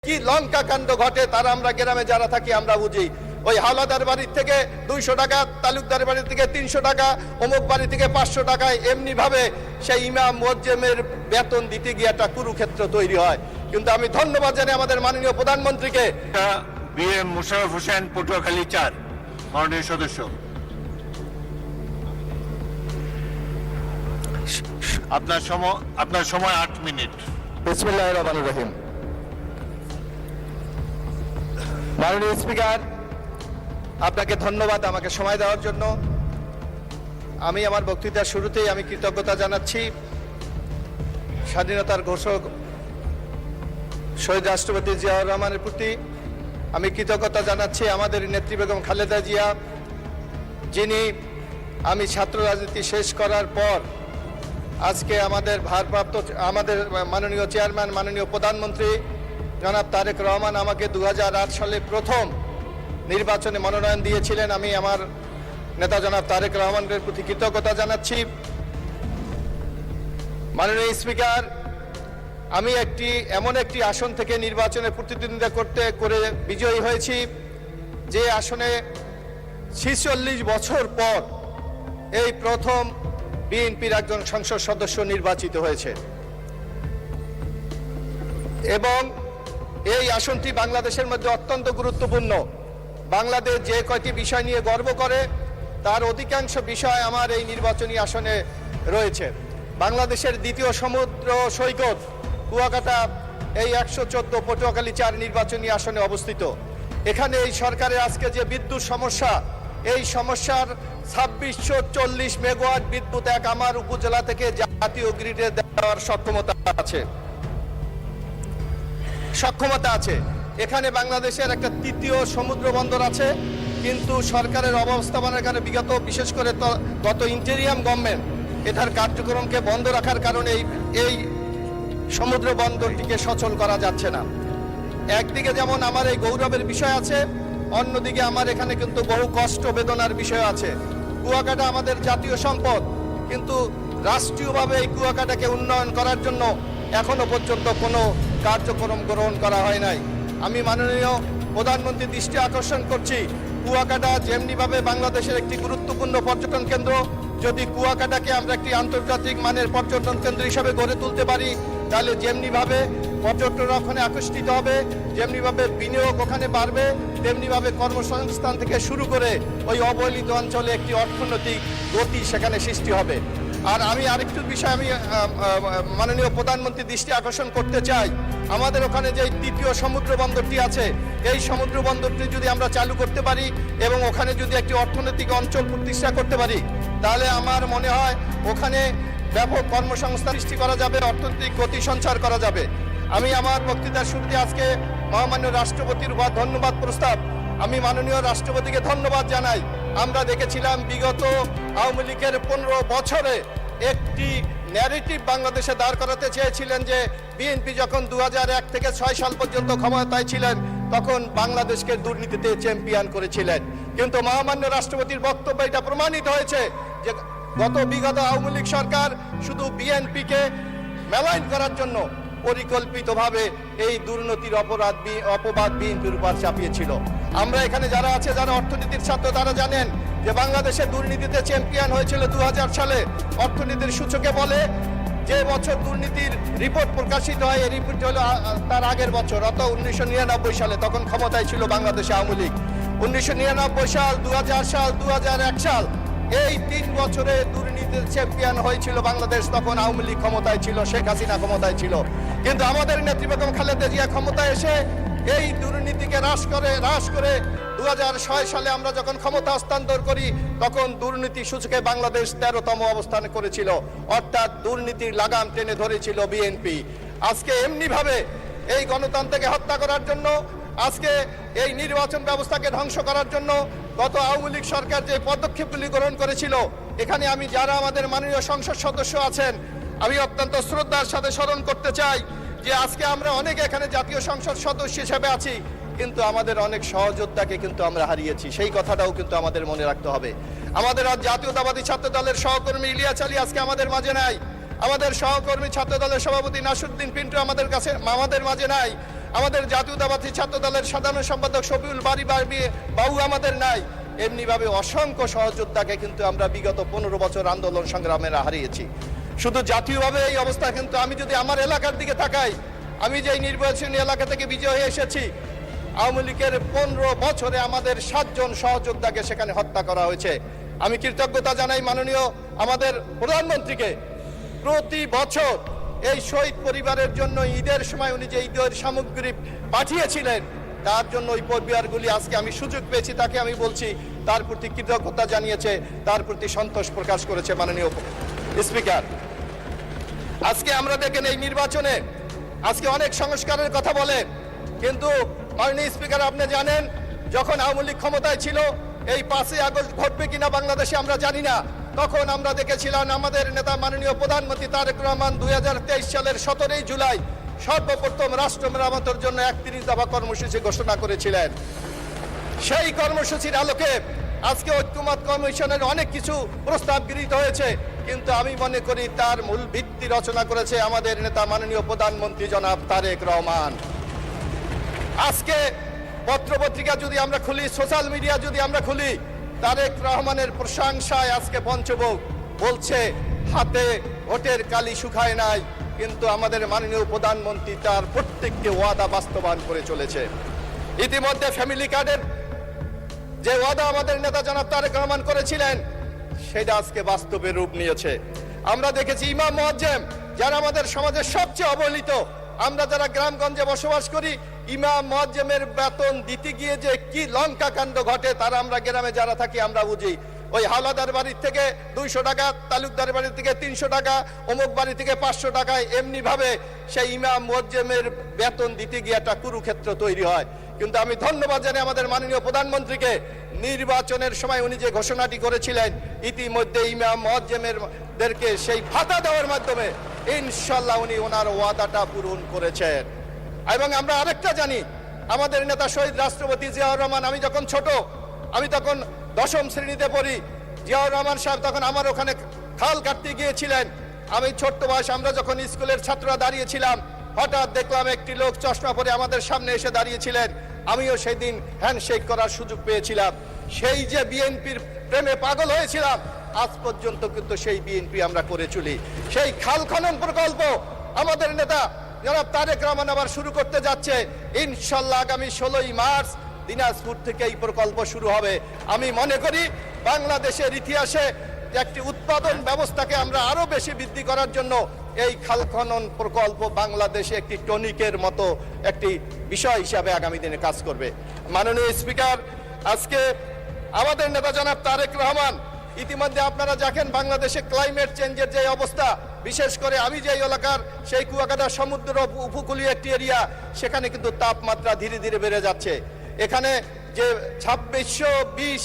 কি লঙ্কা কাণ্ড ঘটে তারা আমরা গ্রামে যারা থাকি আমরা বুঝি। ওই হাওলাদার বাড়ির থেকে 200 টাকা, তালুকদার বাড়ি থেকে 300 টাকা, অমুক বাড়ি থেকে 500 টাকায় এমনি ভাবে সেই ইমাম মুয়াজ্জিমের বেতন দিতে গিয়ে একটা কুরুক্ষেত্র তৈরি হয়। কিন্তু আমি ধন্যবাদ জানাই আমাদের মাননীয় প্রধানমন্ত্রীকে। বিএম মোশাররফ হোসেন, পটুয়াখালী 4, মাননীয় সদস্য। আপনার সময় 8 মিনিট। বিসমিল্লাহির রহমানির রহিম। মাননীয় স্পিকার, আপনাকে ধন্যবাদ আমাকে সময় দেওয়ার জন্য। আমি আমার বক্তৃতার শুরুতেই আমি কৃতজ্ঞতা জানাচ্ছি স্বাধীনতার ঘোষক শহীদ রাষ্ট্রপতি জিয়াউর রহমানের প্রতি। আমি কৃতজ্ঞতা জানাচ্ছি আমাদের নেত্রী বেগম খালেদা জিয়া, যিনি আমি ছাত্র রাজনীতি শেষ করার পর আজকে আমাদের আমাদের মাননীয় চেয়ারম্যান, মাননীয় প্রধানমন্ত্রী জনাব তারেক রহমান আমাকে 2008 সালে প্রথম নির্বাচনে মনোনয়ন দিয়েছিলেন। আমি আমার নেতা জনাব তারেক রহমানের প্রতি কৃতজ্ঞতা জানাচ্ছি। মাননীয় স্পিকার, আমি এমন একটি আসন থেকে নির্বাচনে প্রতিদ্বন্দ্বিতা করে বিজয়ী হয়েছি যে আসনে 46 বছর পর এই প্রথম বিএনপির একজন সংসদ সদস্য নির্বাচিত হয়েছে এবং এই আসনটি বাংলাদেশের মধ্যে অত্যন্ত গুরুত্বপূর্ণ। বাংলাদেশ যে কয়টি বিষয় নিয়ে গর্ব করে তার অধিকাংশ বিষয় আমার এই নির্বাচনী আসনে রয়েছে। বাংলাদেশের দ্বিতীয় সমুদ্র সৈকত কুয়াকাটা এই 114 পটুয়াখালী 4 নির্বাচনী আসনে অবস্থিত। এখানে এই সরকারের আজকে যে বিদ্যুৎ সমস্যা, এই সমস্যার 2640 মেগাওয়াট বিদ্যুৎ আমার উপজেলা থেকে জাতীয় গ্রিডে দেওয়ার সক্ষমতা আছে। এখানে বাংলাদেশের একটা তৃতীয় সমুদ্র বন্দর আছে, কিন্তু সরকারের অব্যবস্থাপনার কারণে বিশেষ করে গত ইন্টেরিয়াম গভর্নমেন্ট এটার কার্যক্রমকে বন্ধ রাখার কারণে এই সমুদ্র বন্দরটিকে সচল করা যাচ্ছে না। একদিকে যেমন আমার এই গৌরবের বিষয় আছে, অন্যদিকে আমার এখানে কিন্তু বহু কষ্ট বেদনার বিষয় আছে। কুয়াকাটা আমাদের জাতীয় সম্পদ, কিন্তু রাষ্ট্রীয়ভাবে এই কুয়াকাটাকে উন্নয়ন করার জন্য এখনো পর্যন্ত কোনো কার্যক্রম গ্রহণ করা হয় নাই। আমি মাননীয় প্রধানমন্ত্রীর দৃষ্টি আকর্ষণ করছি, কুয়াকাটা যেমনিভাবে বাংলাদেশের একটি গুরুত্বপূর্ণ পর্যটন কেন্দ্র, যদি কুয়াকাটাকে আমরা একটি আন্তর্জাতিক মানের পর্যটন কেন্দ্র হিসাবে গড়ে তুলতে পারি, তাহলে যেমনিভাবে পর্যটকরা ওখানে আকর্ষিত হবে, যেমনিভাবে বিনিয়োগ ওখানে বাড়বে, তেমনিভাবে কর্মসংস্থান থেকে শুরু করে ওই অবহেলিত অঞ্চলে একটি অর্থনৈতিক গতি সেখানে সৃষ্টি হবে। আর আমি আরেকটু বিষয় আমি মাননীয় প্রধানমন্ত্রীর দৃষ্টি আকর্ষণ করতে চাই, আমাদের ওখানে যে তৃতীয় সমুদ্র বন্দরটি আছে, এই সমুদ্র বন্দরটি যদি আমরা চালু করতে পারি এবং ওখানে যদি একটি অর্থনৈতিক অঞ্চল প্রতিষ্ঠা করতে পারি, তাহলে আমার মনে হয় ওখানে ব্যাপক কর্মসংস্থান সৃষ্টি করা যাবে, অর্থনৈতিক গতি সঞ্চার করা যাবে। আমি আমার বক্তৃতার শুরুতে আজকে মহামান্য রাষ্ট্রপতির উপর ধন্যবাদ প্রস্তাব, আমি মাননীয় রাষ্ট্রপতিকে ধন্যবাদ জানাই। আমরা দেখেছিলাম বিগত আওয়ামী লীগের 15 বছরে একটি ন্যারেটিভ বাংলাদেশে দাঁড় করাতে চেয়েছিলেন যে বিএনপি যখন 2001 থেকে 6 সাল পর্যন্ত ক্ষমতায় ছিলেন তখন বাংলাদেশকে দুর্নীতিতে চ্যাম্পিয়ন করেছিলেন। কিন্তু মহামান্য রাষ্ট্রপতির বক্তব্য এটা প্রমাণিত হয়েছে যে বিগত আওয়ামী লীগ সরকার শুধু বিএনপিকে মেলাইন করার জন্য পরিকল্পিতভাবে এই দুর্নীতির অপবাদ বিএনপির উপর চাপিয়েছিল। আমরা এখানে যারা আছে, যারা অর্থনীতির ছাত্র, তারা জানেন যে বাংলাদেশে দুর্নীতিতে চ্যাম্পিয়ন হয়েছিল 2000 সালে। অর্থনীতির সূচকে বলে যে বছর দুর্নীতির রিপোর্ট প্রকাশিত হয়, এই রিপোর্ট হলো তার আগের বছর, অর্থাৎ 1999 সালে, তখন ক্ষমতায় ছিল বাংলাদেশে আওয়ামী লীগ। 1999 সাল, 2000 সাল, 2001 সাল, এই 3 বছরে দুর্নীতির চ্যাম্পিয়ন হয়েছিল বাংলাদেশ। তখন আওয়ামী লীগ ক্ষমতায় ছিল, শেখ হাসিনা ক্ষমতায় ছিল। কিন্তু আমাদের নেত্রী বেগম খালেদা জিয়া ক্ষমতায় এসে এই দুর্নীতিকে হ্রাস করে 2006 সালে আমরা যখন ক্ষমতা হস্তান্তর করি, তখন দুর্নীতি সূচকে বাংলাদেশ 13তম অবস্থানে করেছিল, অর্থাৎ দুর্নীতির লাগাম টেনে ধরেছিল বিএনপি। আজকে এমনিভাবে এই গণতন্ত্রকে হত্যা করার জন্য, আজকে এই নির্বাচন ব্যবস্থাকে ধ্বংস করার জন্য গত আওয়ামী লীগ সরকার যে পদক্ষেপগুলি গ্রহণ করেছিল, এখানে আমি যারা আমাদের মাননীয় সংসদ সদস্য আছেন, আমি অত্যন্ত শ্রদ্ধার সাথে স্মরণ করতে চাই যে আজকে আমরা অনেকে এখানে জাতীয় সংসদ সদস্য হিসেবে আছি, কিন্তু আমাদের অনেক সহযোদ্ধাকে কিন্তু আমরা হারিয়েছি। সেই কথাটাও কিন্তু আমাদের মনে রাখতে হবে। আমাদের আজ জাতীয়তাবাদী ছাত্র দলের সহকর্মী ইলিয়াস আলী আজকে আমাদের মাঝে নাই, আমাদের সহকর্মী ছাত্র দলের সভাপতি নাসিরউদ্দিন পিন্টু আমাদের মাঝে নাই, আমাদের জাতীয়তাবাদী ছাত্র দলের সাধারণ সম্পাদক শফিউল বারী বাবু আমাদের নাই, এমনিভাবে অসংখ্য সহযোদ্ধাকে কিন্তু আমরা বিগত 15 বছর আন্দোলন সংগ্রামে হারিয়েছি। শুধু জাতীয়ভাবে এই অবস্থা, কিন্তু আমি যদি আমার এলাকার দিকে তাকাই, আমি যেই নির্বাচনী এলাকা থেকে বিজয় হয়ে এসেছি, আওয়ামী লীগের 15 বছরে আমাদের 7 জন সহযোদ্ধাকে সেখানে হত্যা করা হয়েছে। আমি কৃতজ্ঞতা জানাই মাননীয় আমাদের প্রধানমন্ত্রীকে, প্রতি বছর এই শহীদ পরিবারের জন্য ঈদের সময় উনি যে ঈদের সামগ্রী পাঠিয়েছিলেন, তার জন্য ওই পরিবারগুলি আজকে আমি সুযোগ পেয়েছি, তাকে আমি বলছি তার প্রতি কৃতজ্ঞতা জানিয়েছে, তার প্রতি সন্তোষ প্রকাশ করেছে মাননীয় স্পিকার। আজকে আমরা দেখেন এই নির্বাচনে আজকে অনেক সংস্কারের কথা বলে, কিন্তু মাননীয় স্পিকার আপনি জানেন, যখন আওয়ামী লীগ ক্ষমতায় ছিল, এই 5ই আগস্ট ঘটবে কিনা বাংলাদেশে আমরা জানি না, তখন আমরা দেখেছিলাম আমাদের নেতা মাননীয় প্রধানমন্ত্রী তারেক রহমান 2023 সালের 17 জুলাই সর্বপ্রথম রাষ্ট্র মেরামতের জন্য 31 দফা কর্মসূচি ঘোষণা করেছিলেন। সেই কর্মসূচির আলোকে আজকে ঐক্যমত কমিশনের অনেক কিছু প্রস্তাব গৃহীত হয়েছে, কিন্তু আমি মনে করি তার মূল ভিত্তি রচনা করেছে আমাদের নেতা মাননীয় প্রধানমন্ত্রী জনাব তারেক রহমান। আজকে পত্রপত্রিকা যদি আমরা খুলি, সোশ্যাল মিডিয়া যদি আমরা খুলি, তারেক রহমানের প্রশংসায় আজকে পঞ্চমুখ বলছে হাতে ভোটের কালি শুকায় নাই, কিন্তু আমাদের মাননীয় প্রধানমন্ত্রী তার প্রত্যেকটি ওয়াদা বাস্তবায়ন করে চলেছে। ইতিমধ্যে ফ্যামিলি কার্ডের যে ওয়াদা আমাদের নেতা জনাব তারেক রহমান করেছিলেন, সেটা আজকে বাস্তবে রূপ নিয়েছে। আমরা দেখেছি ইমাম মুয়াজ্জেম, যারা আমাদের সমাজের সবচেয়ে অবহেলিত, আমরা যারা গ্রামগঞ্জে বসবাস করি, ইমাম মুয়াজ্জেমের বেতন দিতে গিয়ে যে কি লঙ্কা কাণ্ড ঘটে, তারা আমরা গ্রামে যারা থাকি আমরা বুঝি। ওই হাওলাদার বাড়ির থেকে 200 টাকা, তালুকদার বাড়ি থেকে 300 টাকা, অমুক বাড়ি থেকে 500 টাকায়, এমনি ভাবে সেই ইমাম মুয়াজ্জেমের বেতন দিতে গিয়ে একটা কুরুক্ষেত্র তৈরি হয়। কিন্তু আমি ধন্যবাদ জানাই আমাদের মাননীয় প্রধানমন্ত্রীকে, নির্বাচনের সময় উনি যে ঘোষণাটি করেছিলেন, ইতিমধ্যে ইমাম মুয়াজ্জেমদেরকে সেই ভাতা দেওয়ার মাধ্যমে ইনশাল্লাহ উনি ওনার ওয়াদাটা পূরণ করেছেন। এবং আমরা আরেকটা জানি, আমাদের নেতা শহীদ রাষ্ট্রপতি জিয়াউর রহমান, আমি যখন ছোট, আমি তখন 10ম শ্রেণীতে পড়ি, জিয়াউর রহমান সাহেব তখন আমার ওখানে খাল কাটতে গিয়েছিলেন। আমি ছোট্ট বয়স, আমরা যখন স্কুলের ছাত্ররা দাঁড়িয়েছিলাম, হঠাৎ দেখলাম একটি লোক চশমা পরে আমাদের সামনে এসে দাঁড়িয়েছিলেন। আমিও সেই দিন হ্যান্ডশেক করার সুযোগ পেয়েছিলাম। সেই যে বিএনপির প্রেমে পাগল হয়েছিলাম, আজ পর্যন্ত কিন্তু সেই বিএনপি আমরা করে চলি। সেই খাল খনন প্রকল্প আমাদের নেতা জনাব তারেক রহমান আবার শুরু করতে যাচ্ছে। ইনশাল্লাহ আগামী 16ই মার্চ দিনাজপুর থেকে এই প্রকল্প শুরু হবে। আমি মনে করি বাংলাদেশের ইতিহাসে একটি উৎপাদন ব্যবস্থাকে আমরা আরো বেশি বৃদ্ধি করার জন্য এই খাল খনন প্রকল্প বাংলাদেশে একটি টনিকের মতো একটি বিষয় হিসাবে আগামী দিনে কাজ করবে। মাননীয় স্পিকার, আজকে আমাদের নেতা জনাব তারেক রহমান, ইতিমধ্যে আপনারা দেখেন বাংলাদেশে ক্লাইমেট চেঞ্জের যে অবস্থা, বিশেষ করে আমি যে এলাকার সেই কুয়াকাটা সমুদ্র উপকূলীয় একটি এরিয়া, সেখানে কিন্তু তাপমাত্রা ধীরে ধীরে বেড়ে যাচ্ছে। এখানে যে 2620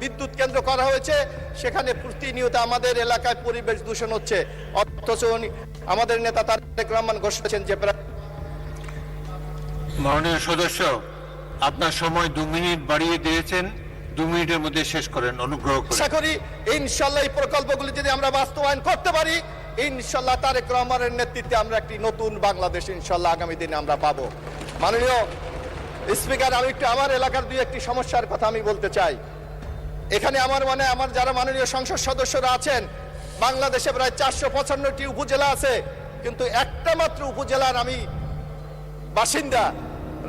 বিদ্যুৎ কেন্দ্র করা হয়েছে, সেখানে প্রতিনিয়ত আমাদের এলাকায় পরিবেশ দূষণ হচ্ছে, অথচ আমাদের নেতা তারেক রহমান ঘোষণা করেছেন যে মাননীয় সদস্য, আপনার সময় 2 মিনিট বাড়িয়ে দিয়েছেন, 2 মিনিটের মধ্যে শেষ করেন অনুগ্রহ করে। আশা করি ইনশাল্লাহ এই প্রকল্পগুলি যদি আমরা বাস্তবায়ন করতে পারি, ইনশাল্লাহ তারেক রহমানের নেতৃত্বে আমরা একটি নতুন বাংলাদেশ ইনশাল্লাহ আগামী দিনে আমরা পাবো। মাননীয় স্পিকার, আমি একটু আমার এলাকার 2-1টি সমস্যার কথা আমি বলতে চাই। এখানে আমার যারা মাননীয় সংসদ সদস্যরা আছেন, বাংলাদেশে প্রায় 455টি উপজেলা আছে, কিন্তু একটা মাত্র উপজেলার আমি বাসিন্দা,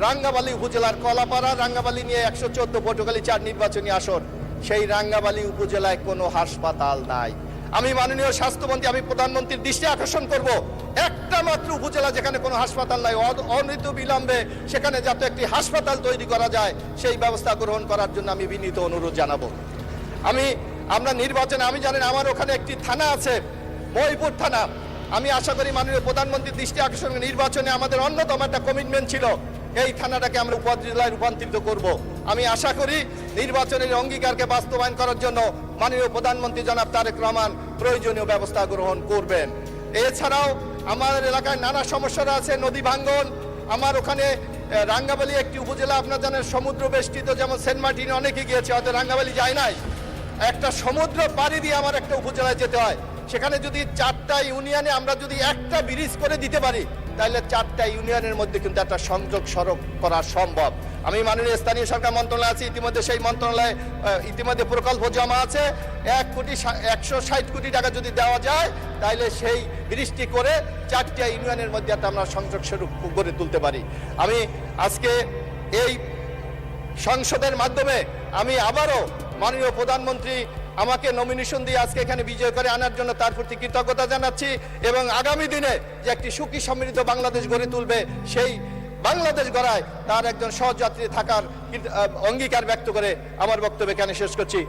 রাঙ্গাবালী উপজেলার কলাপাড়া, রাঙ্গাবালী নিয়ে 114 পটুয়াখালী 4 নির্বাচনী আসন। সেই রাঙ্গাবালী উপজেলায় কোনো হাসপাতাল নাই। আমি মাননীয় স্বাস্থ্যমন্ত্রী, আমি প্রধানমন্ত্রীর দৃষ্টি আকর্ষণ করব, একটা মাত্র উপজেলা যেখানে কোনো হাসপাতাল নাই, অনতি বিলম্বে সেখানে যাতে একটি হাসপাতাল তৈরি করা যায়, সেই ব্যবস্থা গ্রহণ করার জন্য আমি বিনীত অনুরোধ জানাবো। আমরা নির্বাচনে, আমি জানেন আমার ওখানে একটি থানা আছে, মহিপুর থানা। আমি আশা করি মাননীয় প্রধানমন্ত্রীর দৃষ্টি আকর্ষণ, নির্বাচনে আমাদের অন্যতম একটা কমিটমেন্ট ছিল, এই থানাটাকে আমরা উপজেলায় রূপান্তরিত করব। আমি আশা করি নির্বাচনের অঙ্গীকারকে বাস্তবায়ন করার জন্য মাননীয় প্রধানমন্ত্রী জনাব তারেক রহমান প্রয়োজনীয় ব্যবস্থা গ্রহণ করবেন। এছাড়াও আমাদের এলাকায় নানা সমস্যা আছে, নদী ভাঙ্গন। আমার ওখানে রাঙ্গাবালী একটি উপজেলা, আপনার জানেন সমুদ্র বেষ্টিত, যেমন সেন্ট মার্টিনে অনেকে গিয়েছে, হয়তো রাঙ্গাবালী যায় নাই। একটা সমুদ্র পাড়ি দিয়ে আমার একটা উপজেলায় যেতে হয়। সেখানে যদি 4টা ইউনিয়নে আমরা যদি একটা ব্রিজ করে দিতে পারি, তাহলে 4টা ইউনিয়নের মধ্যে কিন্তু একটা সংযোগ সড়ক করা সম্ভব। আমি মাননীয় স্থানীয় সরকার মন্ত্রণালয় আছে, ইতিমধ্যে সেই মন্ত্রণালয়ে ইতিমধ্যে প্রকল্প জমা আছে। 160 কোটি টাকা যদি দেওয়া যায়, তাহলে সেই ব্রিজটি করে 4টা ইউনিয়নের মধ্যে একটা আমরা সংযোগ সড়ক গড়ে তুলতে পারি। আমি আজকে এই সংসদের মাধ্যমে আমি আবারও মাননীয় প্রধানমন্ত্রী আমাকে নমিনেশন দিয়ে আজকে এখানে বিজয় করে আনার জন্য তার প্রতি কৃতজ্ঞতা জানাচ্ছি, এবং আগামী দিনে যে একটি সুখী সমৃদ্ধ বাংলাদেশ গড়ে তুলবে, সেই বাংলাদেশ গড়ায় তার একজন সহযাত্রী থাকার অঙ্গীকার ব্যক্ত করে আমার বক্তব্য এখানে শেষ করছি।